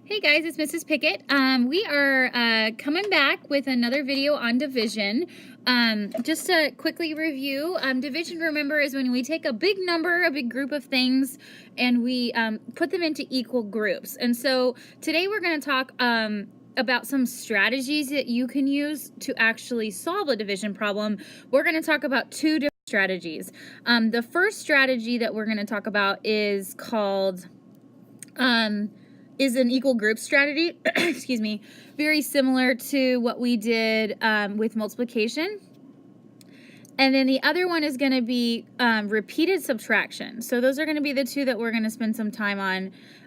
Hey guys, it's Mrs. Pickett. We are coming back with another video on division. Just to quickly review, division, remember, is when we take a big number, a big group of things, and we put them into equal groups. And so today we're going to talk about some strategies that you can use to actually solve a division problem. We're going to talk about two different strategies. The first strategy that we're going to talk about is called is an equal group strategy, excuse me, very similar to what we did with multiplication. And then the other one is going to be repeated subtraction. So those are going to be the two that we're going to spend some time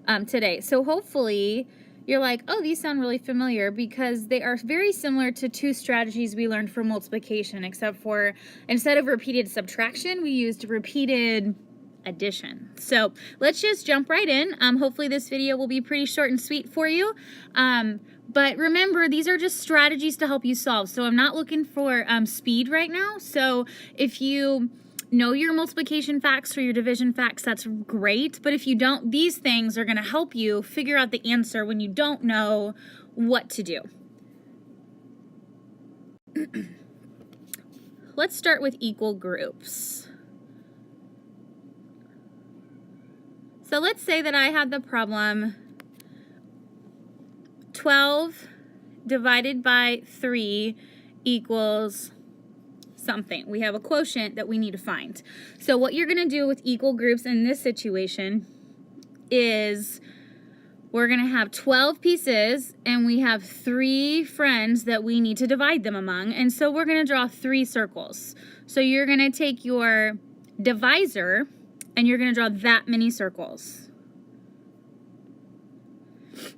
on today. So hopefully you're like, oh, these sound really familiar, because they are very similar to two strategies we learned for multiplication, except for instead of repeated subtraction, we used repeated addition. So let's just jump right in. Hopefully this video will be pretty short and sweet for you. But remember, these are just strategies to help you solve. So I'm not looking for speed right now. So if you know your multiplication facts or your division facts, that's great. But if you don't, these things are going to help you figure out the answer when you don't know what to do. Let's start with equal groups. So let's say that I had the problem 12 divided by 3 equals something. We have a quotient that we need to find. So what you're going to do with equal groups in this situation is we're going to have 12 pieces and we have 3 friends that we need to divide them among. And so we're going to draw 3 circles. So you're going to take your divisor and you're going to draw that many circles.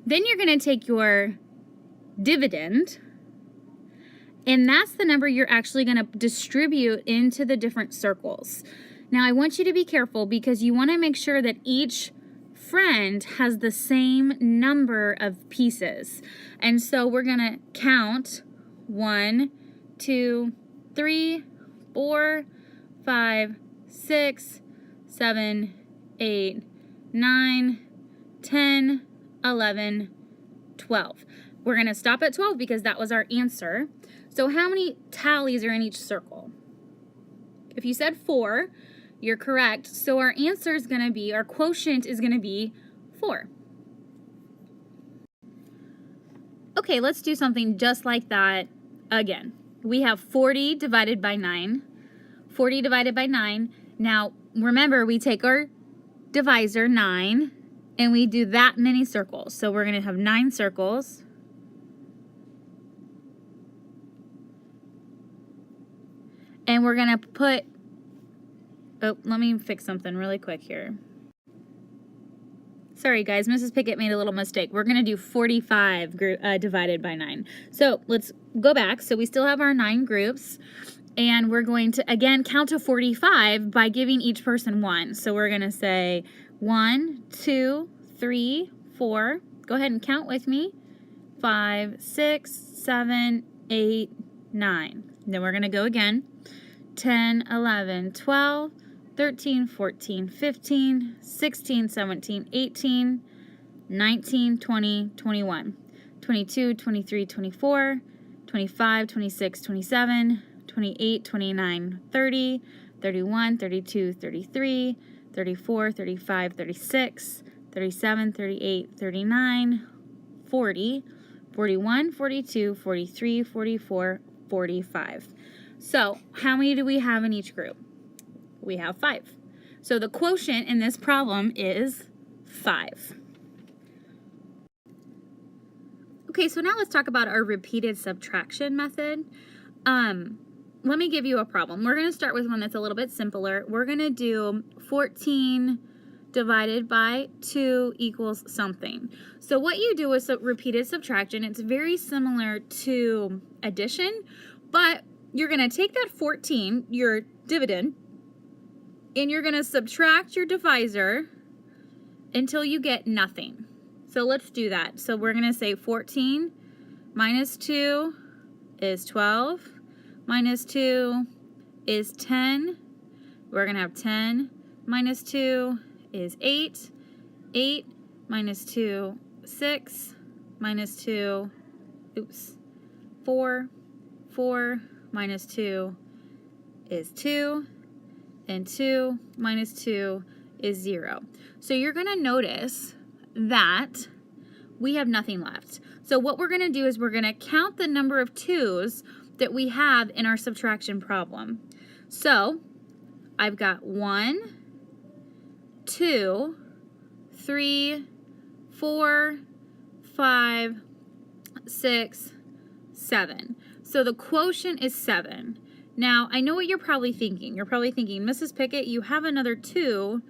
Then you're going to take your dividend, and that's the number you're actually going to distribute into the different circles. Now I want you to be careful, because you want to make sure that each friend has the same number of pieces. And so we're going to count 1, 2, 3, 4, 5, 6, 7, 8, 9, 10, 11, 12. We're going to stop at 12 because that was our answer. So how many tallies are in each circle? If you said 4, you're correct. So our answer is going to be, our quotient is going to be 4. Okay, let's do something just like that again. We have 40 divided by 9. 40 divided by 9. Now, remember, we take our divisor, 9, and we do that many circles. So we're going to have 9 circles. And we're going to put, oh, let me fix something really quick here. Sorry, guys, Mrs. Pickett made a little mistake. We're going to do 45 divided by 9. So let's go back. So we still have our 9 groups. And we're going to, again, count to 45 by giving each person 1. So we're going to say 1, 2, 3, 4. Go ahead and count with me. 5, 6, 7, 8, 9. Then we're going to go again. 10, 11, 12, 13, 14, 15, 16, 17, 18, 19, 20, 21, 22, 23, 24, 25, 26, 27, 28, 29, 30, 31, 32, 33, 34, 35, 36, 37, 38, 39, 40, 41, 42, 43, 44, 45. So how many do we have in each group? We have 5. So the quotient in this problem is 5. Okay, so now let's talk about our repeated subtraction method. Let me give you a problem. We're going to start with one that's a little bit simpler. We're going to do 14 divided by 2 equals something. So what you do with repeated subtraction, it's very similar to addition, but you're going to take that 14, your dividend, and you're going to subtract your divisor until you get nothing. So let's do that. So we're going to say 14 minus 2 is 12. Minus 2 is 10. We're going to have 10 minus 2 is 8. 8 minus 2 6 minus 2, oops, 4. 4 minus 2 is 2, and 2 minus 2 is 0. So you're going to notice that we have nothing left. So what we're going to do is we're going to count the number of 2's that we have in our subtraction problem. So I've got 1, 2, 3, 4, 5, 6, 7. So the quotient is 7. Now, I know what you're probably thinking. You're probably thinking, Mrs. Pickett, you have another 2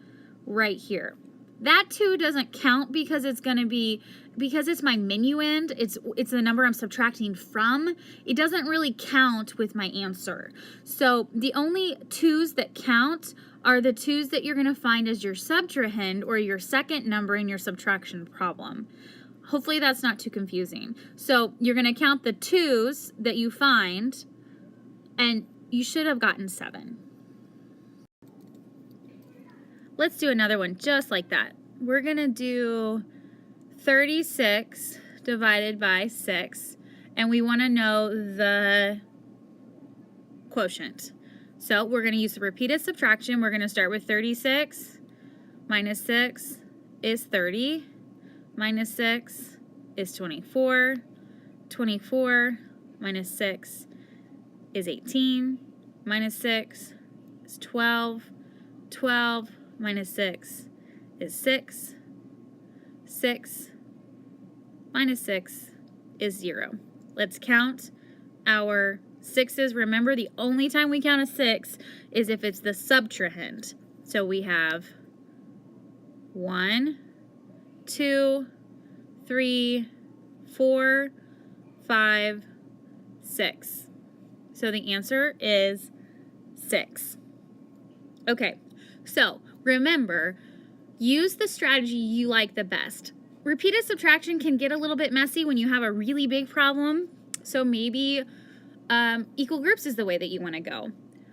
right here. That 2 doesn't count because it's going to be, because it's my minuend, it's the number I'm subtracting from. It doesn't really count with my answer. So the only 2's that count are the 2's that you're going to find as your subtrahend or your second number in your subtraction problem. Hopefully that's not too confusing. So you're going to count the 2's that you find, and you should have gotten 7. Let's do another one just like that. We're going to do 36 divided by 6, and we want to know the quotient. So we're going to use the repeated subtraction. We're going to start with 36 minus 6 is 30. Minus 6 is 24. 24 minus 6 is 18. Minus 6 is 12. 12 minus 6 is 6. 6 minus 6 is 0. Let's count our 6's. Remember, the only time we count a 6 is if it's the subtrahend. So we have 1, 2, 3, 4, 5, 6. So the answer is 6. Okay, so remember, use the strategy you like the best. Repeated subtraction can get a little bit messy when you have a really big problem. So maybe equal groups is the way that you want to go.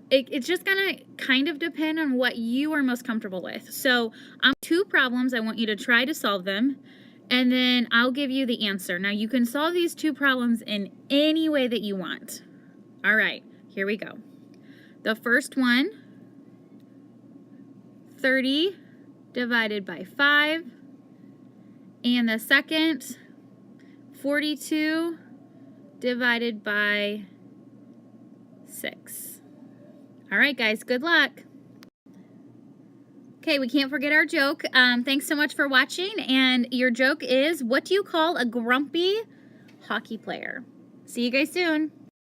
It's just going to kind of depend on what you are most comfortable with. So 2 problems, I want you to try to solve them, and then I'll give you the answer. Now you can solve these 2 problems in any way that you want. All right, here we go. The first one, 30 divided by 5, and the second, 42 divided by 6. All right, guys, good luck. Okay, we can't forget our joke. Thanks so much for watching, and your joke is, what do you call a grumpy hockey player? See you guys soon.